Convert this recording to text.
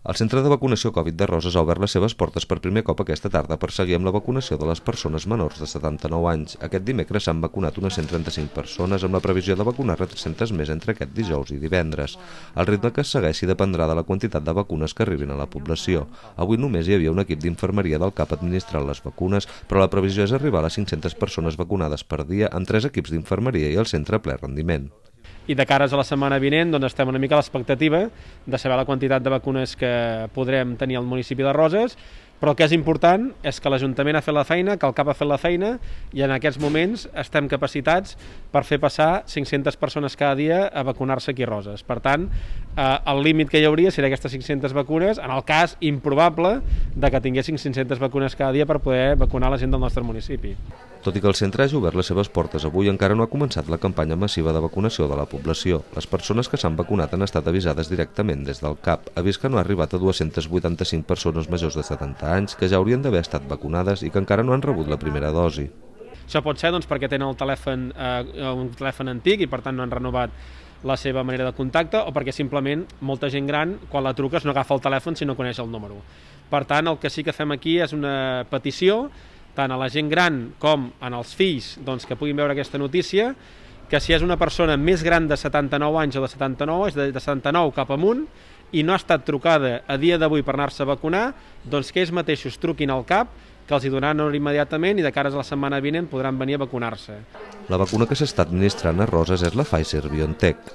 El centre de vacunació Covid de Roses ha obert les seves portes per primer cop aquesta tarda per seguir amb la vacunació de les persones menors de 79 anys. Aquest dimecres s'han vacunat unes 135 persones amb la previsió de vacunar-ne 300 més entre aquest dijous i divendres. El ritme que es segueixi dependrà de la quantitat de vacunes que arribin a la població. Avui només hi havia un equip d'infermeria del CAP administrant les vacunes, però la previsió és arribar a les 500 persones vacunades per dia amb 3 equips d'infermeria i el centre a ple rendiment. I de cares a la setmana vinent estem una mica a l'expectativa de saber la quantitat de vacunes que podrem tenir al municipi de Roses, però el que és important és que l'Ajuntament ha fet la feina, que el CAP ha fet la feina i en aquests moments estem capacitats per fer passar 500 persones cada dia a vacunar-se aquí a Roses. Per tant, el límit que hi hauria seria aquestes 500 vacunes en el cas improbable de que tinguéssim 500 vacunes cada dia per poder vacunar la gent del nostre municipi. Tot i que el centre hagi obert les seves portes avui, encara no ha començat la campanya massiva de vacunació de la població. Les persones que s'han vacunat han estat avisades directament des del CAP, avís que no ha arribat a 285 persones majors de 70 anys que ja haurien d'haver estat vacunades i que encara no han rebut la primera dosi. Això pot ser perquè tenen un telèfon antic i per tant no han renovat la seva manera de contacte o perquè simplement molta gent gran, quan la truques, no agafa el telèfon si no coneix el número. Per tant, el que sí que fem aquí és una petició tant a la gent gran com als fills que puguin veure aquesta notícia, que si és una persona més gran de 79 anys o de 79, és de 79 cap amunt, i no ha estat trucada a dia d'avui per anar-se a vacunar, que ells mateixos truquin al CAP, que els hi donaran hora immediatament i de cares a la setmana vinent podran venir a vacunar-se. La vacuna que s'està administrant a Roses és la Pfizer-BioNTech.